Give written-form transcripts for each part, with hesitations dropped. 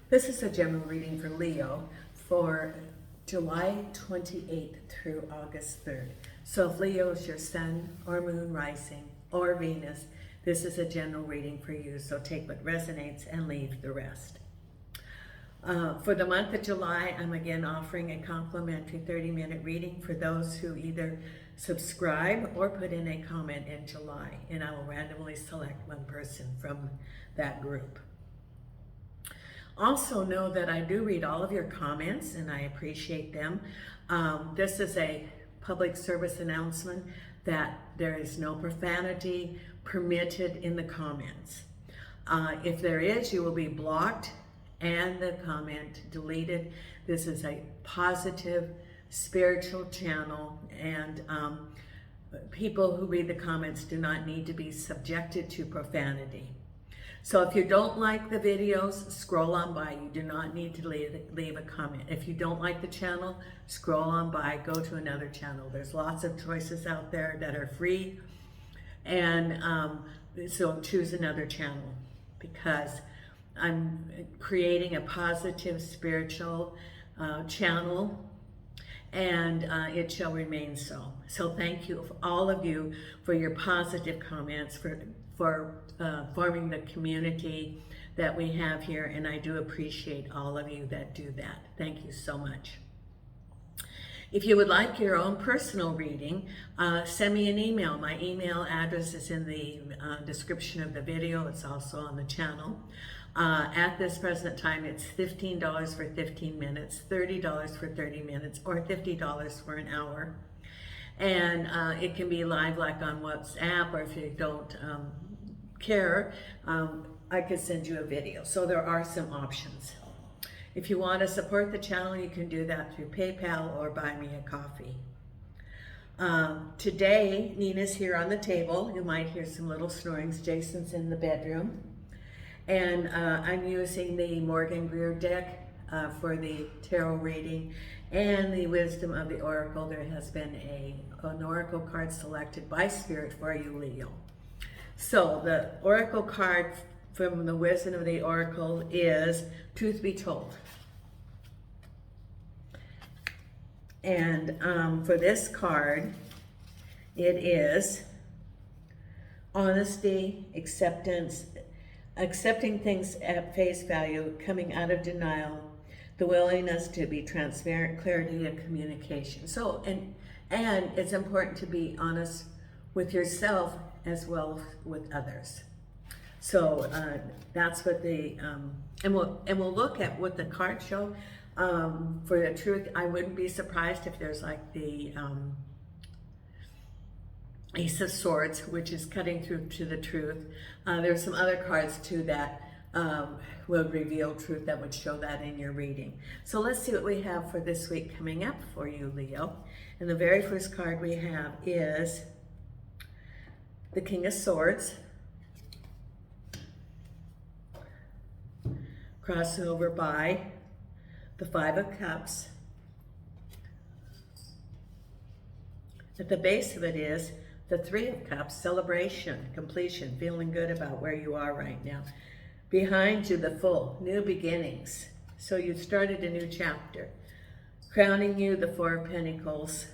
This is a general reading for Leo for July 28th through August 3rd. So if Leo is your sun or moon rising or Venus, this is a general reading for you. So take what resonates and leave the rest. For the month of July, I'm again offering a complimentary 30-minute reading for those who either subscribe or put in a comment in July, and I will randomly select one person from that group. Also know that I do read all of your comments and I appreciate them. This is a public service announcement that there is no profanity permitted in the comments. If there is, you will be blocked and the comment deleted. This is a positive spiritual channel, and people who read the comments do not need to be subjected to profanity. So if you don't like the videos, scroll on by. You do not need to leave a comment. If you don't like the channel, scroll on by, go to another channel. There's lots of choices out there that are free, and so choose another channel, because I'm creating a positive spiritual channel, and it shall remain so. So thank you, all of you, for your positive comments, for forming the community that we have here, and I do appreciate all of you that do that. Thank you so much. If you would like your own personal reading, send me an email. My email address is in the description of the video. It's also on the channel. At this present time, it's $15 for 15 minutes, $30 for 30 minutes, or $50 for an hour. And it can be live, like on WhatsApp, or if you don't care, I could send you a video. So there are some options. If you want to support the channel, you can do that through PayPal or buy me a coffee. Today, Nina's here on the table. You might hear some little snorings. Jason's in the bedroom. And I'm using the Morgan Greer deck for the tarot reading and the Wisdom of the Oracle. There has been an Oracle card selected by Spirit for you, Leo. So the Oracle card from the Wisdom of the Oracle is Truth Be Told. And for this card, it is honesty, acceptance, accepting things at face value, coming out of denial, the willingness to be transparent, clarity, and communication. So, and it's important to be honest with yourself as well with others. So that's what the and we'll look at what the cards show. For the truth, I wouldn't be surprised if there's like the Ace of Swords, which is cutting through to the truth. There's some other cards too that will reveal truth, that would show that in your reading. So let's see what we have for this week coming up for you, Leo. And the very first card we have is the King of Swords, crossed over by the Five of Cups. At the base of it is the Three of Cups, celebration, completion, feeling good about where you are right now. Behind you, the Fool, new beginnings. So you've started a new chapter. Crowning you, the Four of Pentacles.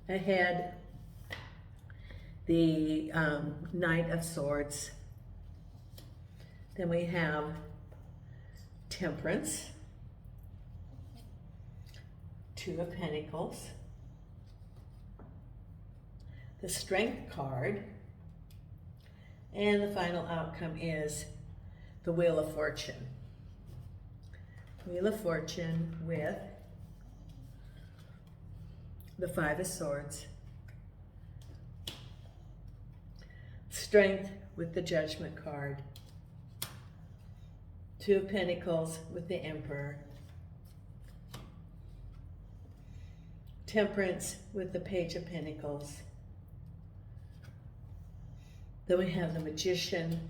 Ahead, the Knight of Swords. Then we have Temperance, Two of Pentacles, the Strength card, and the final outcome is the Wheel of Fortune. Wheel of Fortune with the Five of Swords, Strength with the Judgment card, Two of Pentacles with the Emperor, Temperance with the Page of Pentacles. Then we have the Magician,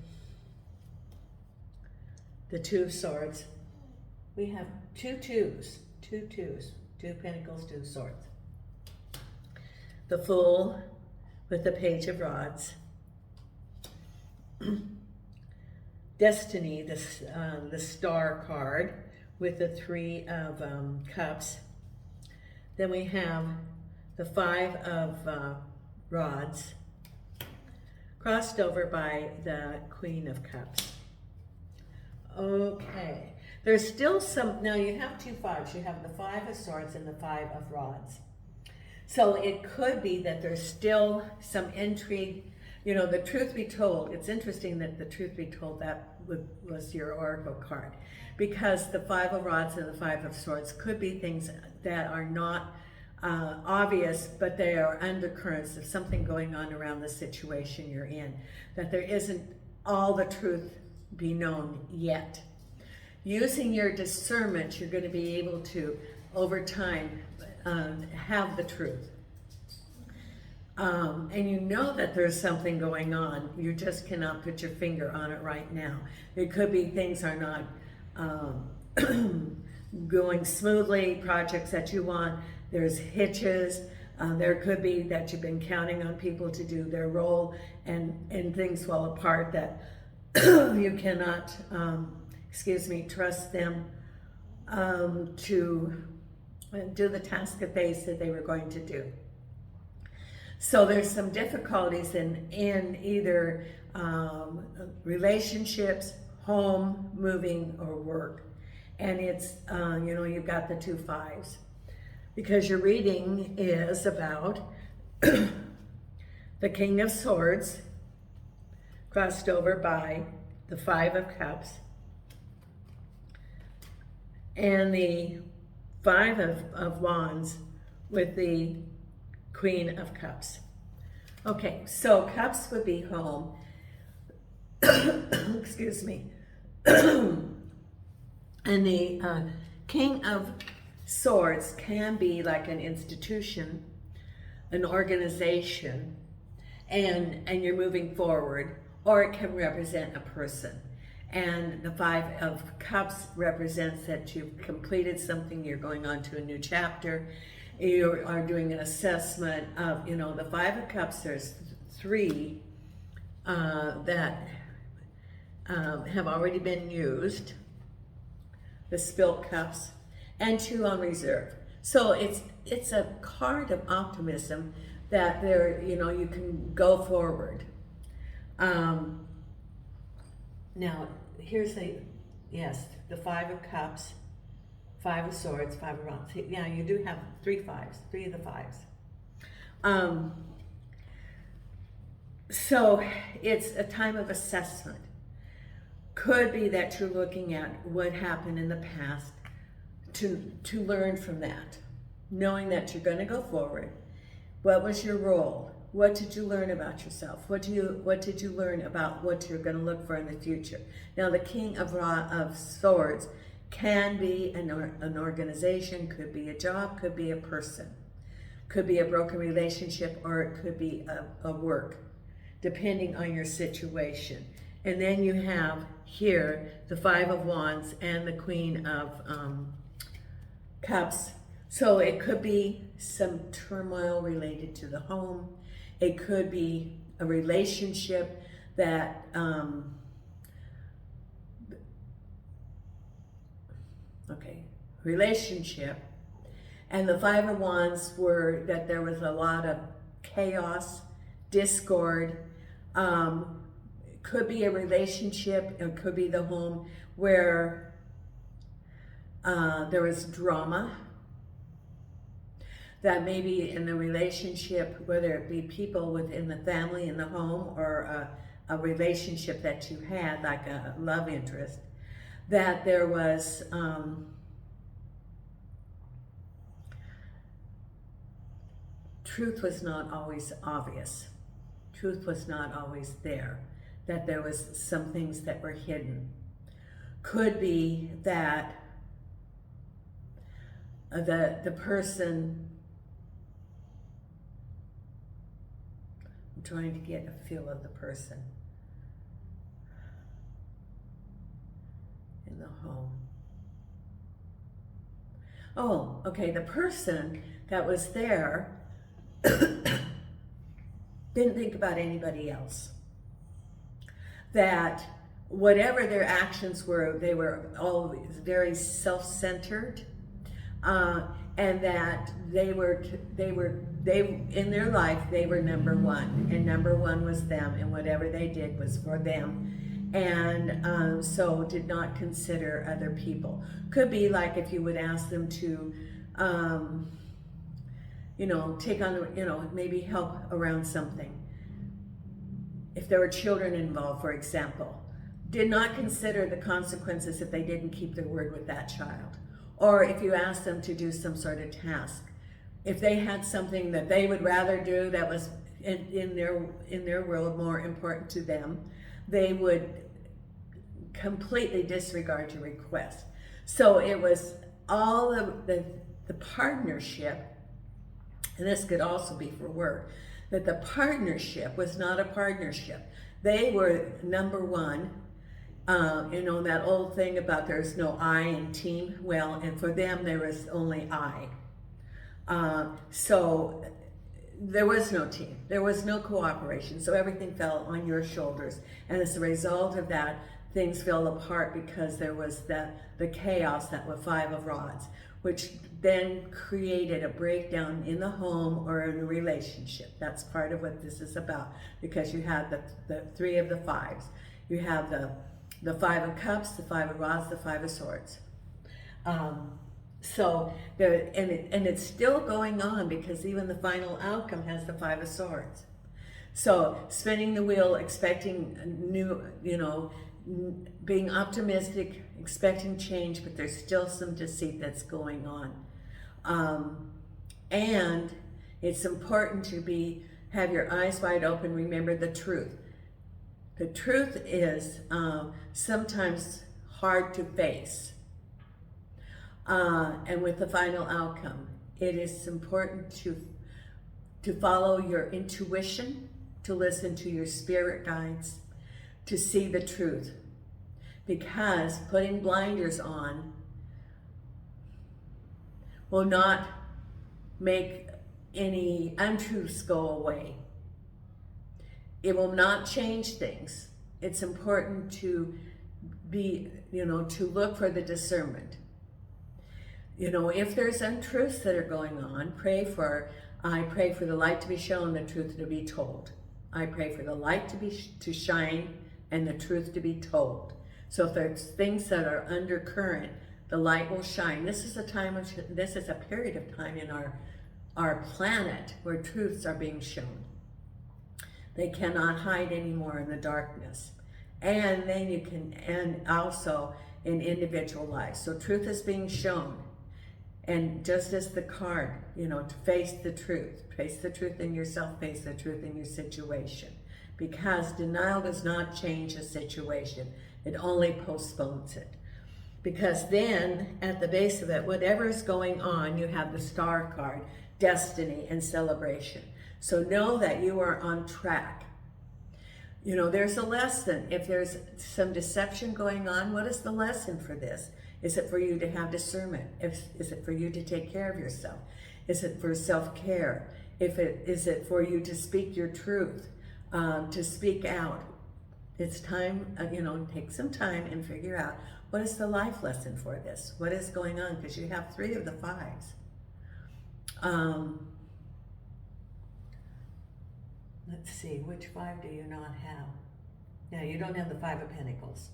the Two of Swords. We have two twos, Two of Pentacles, Two of Swords. The Fool with the Page of Rods. Destiny, the Star card with the Three of Cups. Then we have the Five of Rods, crossed over by the Queen of Cups. Okay, there's still some, now you have two fives. You have the Five of Swords and the Five of Rods. So it could be that there's still some intrigue. You know, the truth be told, it's interesting that the truth be told, that was your oracle card, because the Five of Rods and the Five of Swords could be things that are not obvious, but they are undercurrents of something going on around the situation you're in, that there isn't all the truth be known yet. Using your discernment, you're going to be able to, over time, have the truth. And you know that there's something going on. You just cannot put your finger on it right now. It could be things are not going smoothly, projects that you want. There's hitches. There could be that you've been counting on people to do their role, and things fall apart that you cannot, trust them to do the task that they said they were going to do. So there's some difficulties in either relationships, home, moving, or work. And it's, you've got the two fives. Because your reading is about the King of Swords, crossed over by the Five of Cups, and the Five of Wands with the Queen of Cups. Okay, so Cups would be home. Excuse me. And the King of Swords can be like an institution, an organization, and you're moving forward, or it can represent a person. And the Five of Cups represents that you've completed something, you're going on to a new chapter, you are doing an assessment of, the Five of Cups, there's three that have already been used, the spilt cups, and two on reserve. So it's a card of optimism that you can go forward. Now, here's the Five of Cups, Five of Swords, Five of Wands. Yeah, you do have three of the fives. So it's a time of assessment. Could be that you're looking at what happened in the past to learn from that, knowing that you're going to go forward. What was your role? What did you learn about yourself? What did you learn about what you're going to look for in the future? Now, the King of Swords can be an organization, could be a job, could be a person, could be a broken relationship, or it could be a work, depending on your situation. And then you have here the Five of Wands and the Queen of Cups. So it could be some turmoil related to the home. It could be a relationship that relationship. And the Five of Wands were that there was a lot of chaos, discord. Could be a relationship, it could be the home where there was drama. That maybe in the relationship, whether it be people within the family in the home or a relationship that you had, like a love interest, that there was truth was not always obvious. Truth was not always there. That there was some things that were hidden. Could be that the person, I'm trying to get a feel of the person in the home. Oh, okay, the person that was there didn't think about anybody else. That whatever their actions were, they were always very self-centered, and that they in their life, they were number one, and number one was them, and whatever they did was for them, and so did not consider other people. Could be like if you would ask them to, you know, take on, you know, maybe help around something. If there were children involved, for example, did not consider the consequences if they didn't keep their word with that child. Or if you asked them to do some sort of task, if they had something that they would rather do that was in their world more important to them, they would completely disregard your request. So it was all the partnership, and this could also be for work, that the partnership was not a partnership. They were number one. You know, that old thing about there's no I in team. Well, and for them, there was only I. So there was no team. There was no cooperation. So everything fell on your shoulders. And as a result of that, things fell apart because there was the chaos that was 5 of rods, which then created a breakdown in the home or in a relationship. That's part of what this is about, because you have the 3 of the 5s. You have the 5 of cups, the 5 of rods, the 5 of swords. So it's still going on, because even the final outcome has the 5 of swords. So spinning the wheel, expecting new, you know, being optimistic, expecting change, but there's still some deceit that's going on. And it's important to have your eyes wide open. Remember the truth. The truth is sometimes hard to face. And with the final outcome, it is important to follow your intuition, to listen to your spirit guides, to see the truth. Because putting blinders on will not make any untruths go away. It will not change things. It's important to to look for the discernment. You know, if there's untruths that are going on, I pray for the light to be shown, the truth to be told. I pray for the light to shine and the truth to be told. So if there's things that are undercurrent, the light will shine. This is a period of time in our planet where truths are being shown. They cannot hide anymore in the darkness. And then and also in individual lives. So truth is being shown. And just as the card, to face the truth in yourself, face the truth in your situation. Because denial does not change a situation. It only postpones it. Because then, at the base of it, whatever is going on, you have the star card, destiny and celebration. So know that you are on track. There's a lesson. If there's some deception going on, what is the lesson for this? Is it for you to have discernment? Is it for you to take care of yourself? Is it for self-care? Is it for you to speak your truth, to speak out? It's time, take some time and figure out what is the life lesson for this? What is going on? Because you have 3 of the 5s. Let's see, which 5 do you not have? Yeah, you don't have the 5 of Pentacles.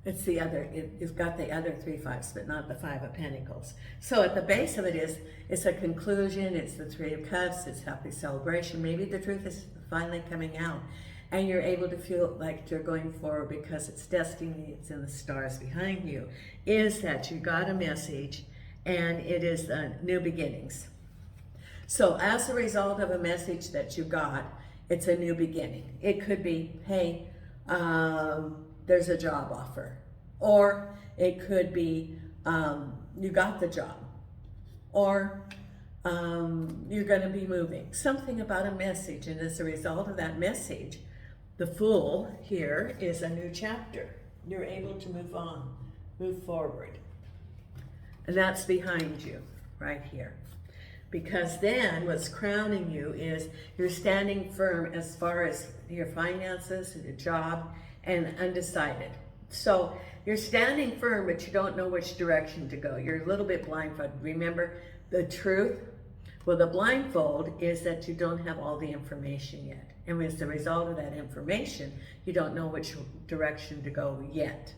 It's the other, you've got the other 3 5s, but not the 5 of Pentacles. So at the base of it it's a conclusion, it's the 3 of Cups, it's happy celebration. Maybe the truth is finally coming out and you're able to feel like you're going forward because it's destiny, it's in the stars behind you, is that you got a message and it is new beginnings. So as a result of a message that you got, it's a new beginning. It could be, hey, there's a job offer. Or it could be, you got the job. Or you're going to be moving. Something about a message. And as a result of that message, the Fool here is a new chapter. You're able to move on, move forward. And that's behind you, right here. Because then what's crowning you is you're standing firm as far as your finances, your job, and undecided. So you're standing firm, but you don't know which direction to go. You're a little bit blindfolded. Remember the truth? Well, the blindfold is that you don't have all the information yet. And as a result of that information, you don't know which direction to go yet.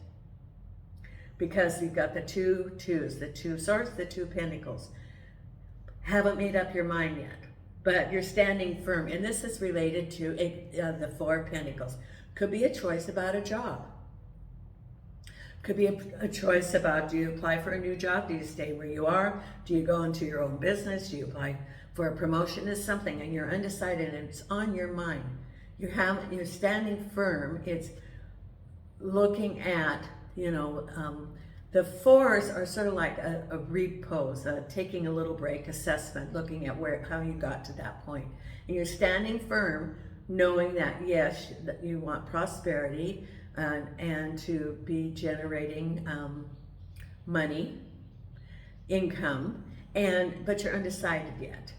Because you've got the two twos, the two swords, the two pentacles. Haven't made up your mind yet, but you're standing firm. And this is related to the Four of Pentacles. Could be a choice about a job. Could be a choice about, do you apply for a new job? Do you stay where you are? Do you go into your own business? Do you apply for a promotion? Is something and you're undecided and it's on your mind. You're standing firm. It's looking at, the fours are sort of like a repose, taking a little break, assessment, looking at how you got to that point. And you're standing firm, knowing that yes, that you want prosperity and to be generating money, income, but you're undecided yet.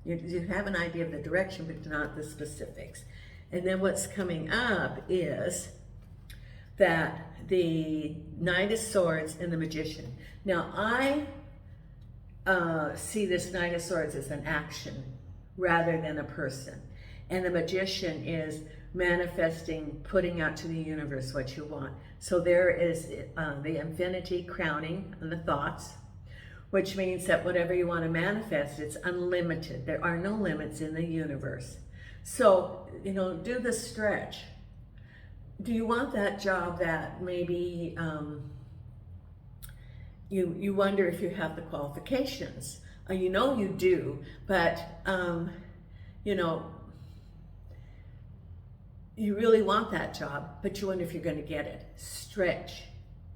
You have an idea of the direction, but not the specifics. And then what's coming up is that the Knight of Swords and the Magician. Now, I see this Knight of Swords as an action rather than a person. And the Magician is manifesting, putting out to the universe what you want. So there is the infinity crowning on the thoughts, which means that whatever you want to manifest, it's unlimited. There are no limits in the universe. So, do the stretch. Do you want that job that maybe you wonder if you have the qualifications? You do, but you really want that job, but you wonder if you're going to get it. Stretch,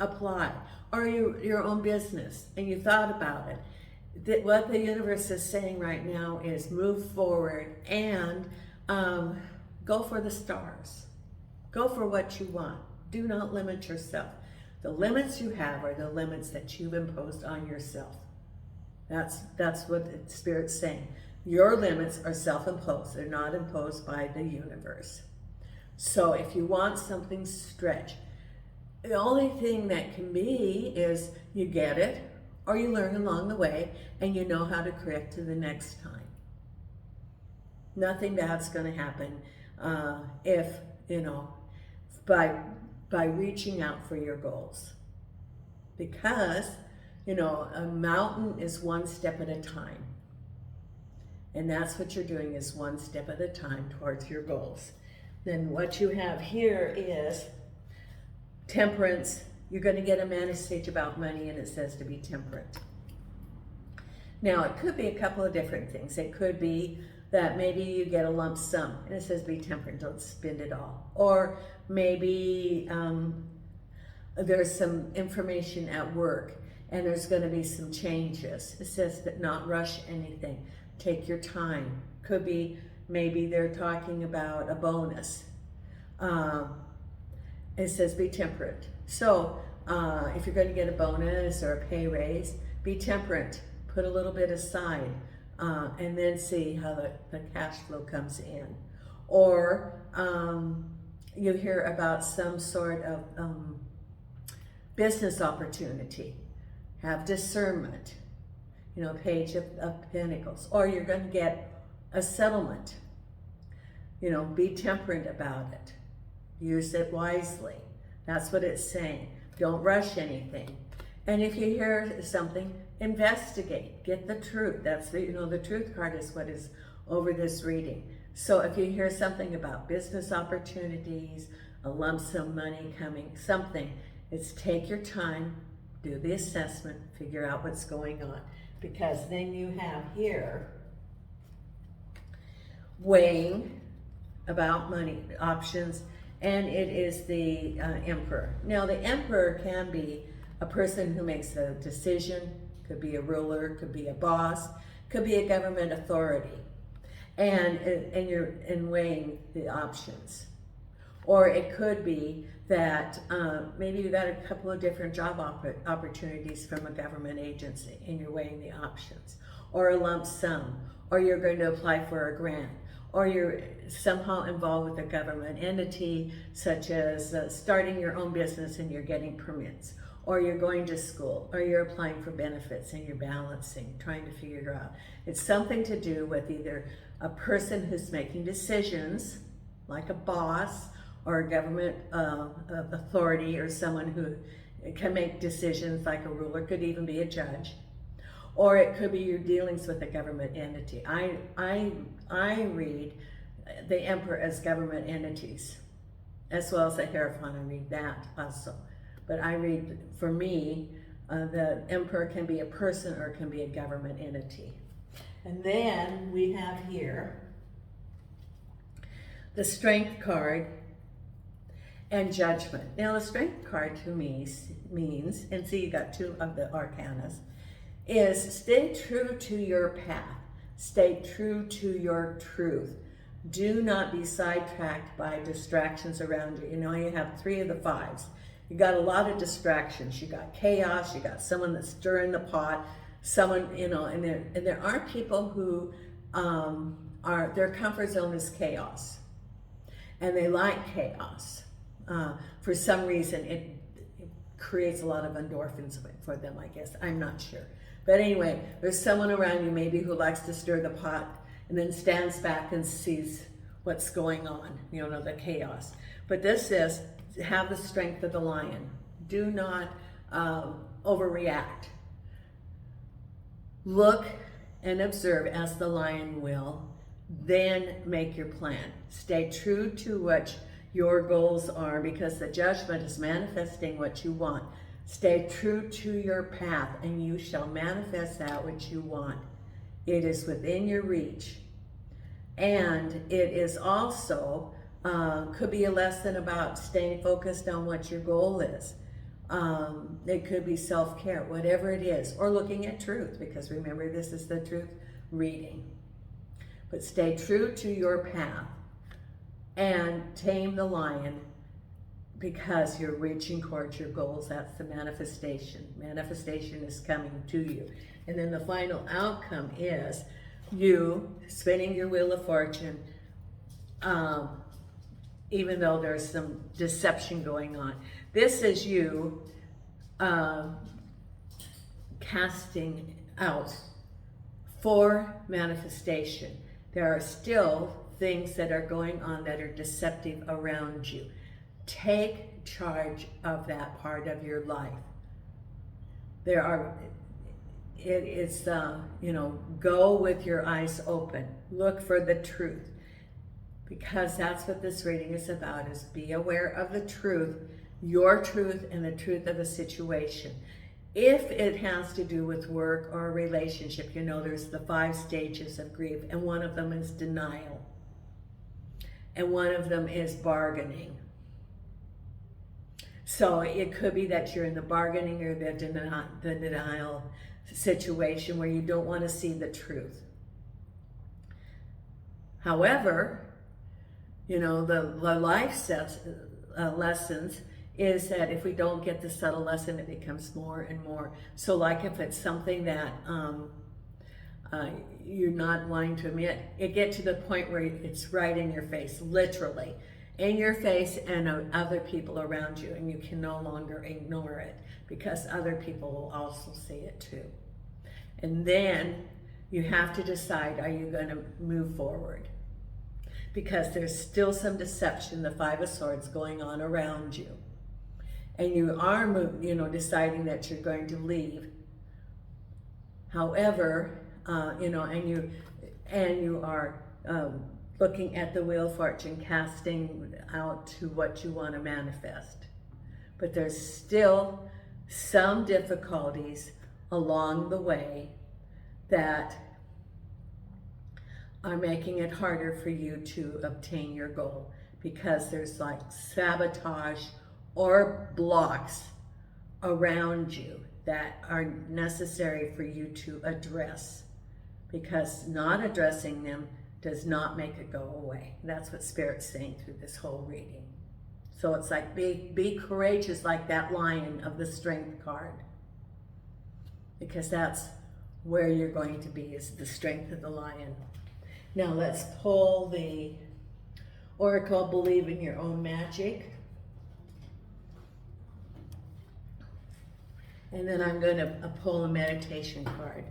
apply. Or your own business, and you thought about it. What the universe is saying right now is move forward and go for the stars. Go for what you want. Do not limit yourself. The limits you have are the limits that you've imposed on yourself. That's what the Spirit's saying. Your limits are self-imposed. They're not imposed by the universe. So if you want something, stretch. The only thing that can be is you get it, or you learn along the way, and you know how to correct to the next time. Nothing bad's going to happen if, by reaching out for your goals. Because, a mountain is one step at a time. And that's what you're doing, is one step at a time towards your goals. Then what you have here is temperance. You're going to get a message about money, and it says to be temperate. Now, it could be a couple of different things. It could be that maybe you get a lump sum, and it says be temperate, don't spend it all. Or maybe there's some information at work, and there's going to be some changes. It says that not rush anything. Take your time. Could be maybe they're talking about a bonus. It says be temperate. So if you're going to get a bonus or a pay raise, be temperate. Put a little bit aside and then see how the cash flow comes in. Or you hear about some sort of business opportunity. Have discernment. Page of Pentacles. Or you're going to get a settlement. Be temperate about it. Use it wisely. That's what it's saying. Don't rush anything. And if you hear something, investigate. Get the truth. That's the truth card is what is over this reading. So if you hear something about business opportunities, a lump sum money coming, something, it's take your time, do the assessment, figure out what's going on. Because then you have here weighing about money options, and it is the Emperor. Now, the Emperor can be a person who makes a decision, could be a ruler, could be a boss, could be a government authority, and you're weighing the options. Or it could be that maybe you got a couple of different job opportunities from a government agency, and you're weighing the options. or a lump sum, or you're going to apply for a grant, or you're somehow involved with a government entity, such as starting your own business and you're getting permits, or you're going to school, or you're applying for benefits and you're balancing, trying to figure out. It's something to do with either a person who's making decisions, like a boss, or a government authority, or someone who can make decisions, like a ruler, could even be a judge, or it could be your dealings with a government entity. I read the Emperor as government entities, as well as the Hierophant. I read that also. But I read, for me, the Emperor can be a person or it can be a government entity. And then we have here the Strength card and Judgment. Now the Strength card to me means, and see you got two of the arcanas, is stay true to your path. Stay true to your truth. Do not be sidetracked by distractions around you. You know, you have 3 of the 5s. You got a lot of distractions. You got chaos. You got someone that's stirring the pot. Someone, you know, and there are people who their comfort zone is chaos, and they like chaos. For some reason, it creates a lot of endorphins for them, I guess. I'm not sure. But anyway, there's someone around you maybe who likes to stir the pot and then stands back and sees what's going on, you know, the chaos. But this says, have the strength of the lion. Do not overreact. Look and observe as the lion will, then make your plan. Stay true to what your goals are, because the Judgment is manifesting what you want. Stay true to your path and you shall manifest that which you want. It is within your reach. And it is also, could be a lesson about staying focused on what your goal is. It could be self-care, whatever it is, or looking at truth, because remember, this is the truth reading. But stay true to your path and tame the lion, because you're reaching towards your goals. That's the manifestation. Manifestation is coming to you. And then the final outcome is you spinning your wheel of fortune, even though there's some deception going on. This is you casting out for manifestation. There are still things that are going on that are deceptive around you. Take charge of that part of your life. Go with your eyes open. Look for the truth, because that's what this reading is about, is be aware of the truth, your truth, and the truth of the situation. If it has to do with work or a relationship, you know, there's the 5 stages of grief, and one of them is denial, and one of them is bargaining. So it could be that you're in the bargaining or the denial situation where you don't want to see the truth. However, you know, the life lessons is that if we don't get the subtle lesson, it becomes more and more. So like if it's something that you're not wanting to admit, it get to the point where it's right in your face, literally. In your face and other people around you, and you can no longer ignore it, because other people will also see it too. And then you have to decide, are you going to move forward? Because there's still some deception, the 5 of Swords, going on around you. And you are deciding that you're going to leave. However, and you are looking at the Wheel of Fortune, casting out to what you want to manifest. But there's still some difficulties along the way that are making it harder for you to obtain your goal, because there's like sabotage or blocks around you that are necessary for you to address, because not addressing them does not make it go away. That's what Spirit's saying through this whole reading. So it's like, be courageous like that lion of the Strength card, because that's where you're going to be is the strength of the lion. Now let's pull the Oracle, Believe in Your Own Magic. And then I'm going to pull a meditation card.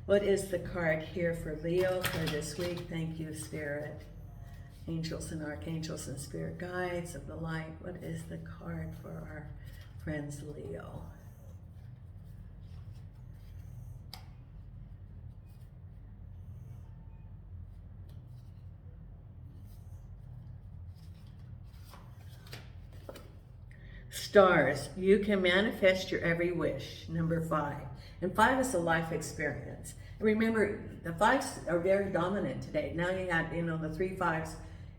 What is the card here for Leo for this week? Thank you, Spirit. Angels and archangels and spirit guides of the light. What is the card for our friends Leo? Stars, you can manifest your every wish, number 5. And 5 is a life experience. And remember, the 5s are very dominant today. Now you got, the 3 5s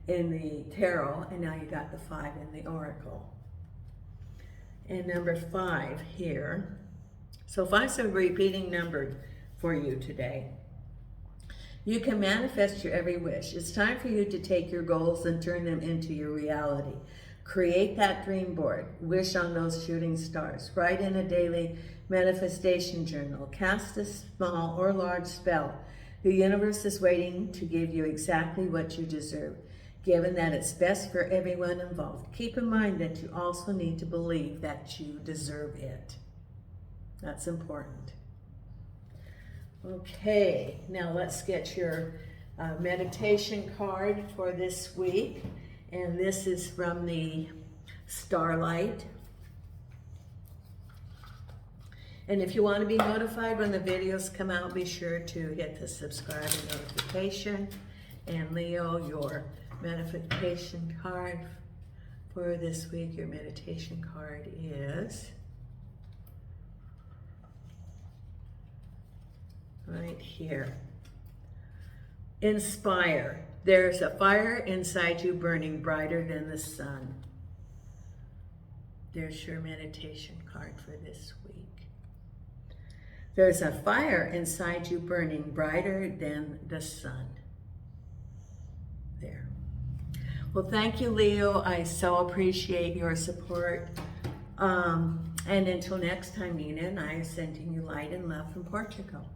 in the tarot, and now you got the 5 in the oracle. And number 5 here. So 5's a repeating number for you today. You can manifest your every wish. It's time for you to take your goals and turn them into your reality. Create that dream board. Wish on those shooting stars. Write in a daily manifestation journal. Cast a small or large spell. The universe is waiting to give you exactly what you deserve, given that it's best for everyone involved. Keep in mind that you also need to believe that you deserve it. That's important. Okay, now let's get your meditation card for this week. And this is from the Starlight. And if you want to be notified when the videos come out, be sure to hit the subscribe and notification. And Leo, your meditation card for this week, your meditation card is right here. Inspire. There's a fire inside you burning brighter than the sun. There's your meditation card for this week. There's a fire inside you burning brighter than the sun. There. Well, thank you, Leo. I so appreciate your support. And until next time, Nina and I are sending you light and love from Portugal.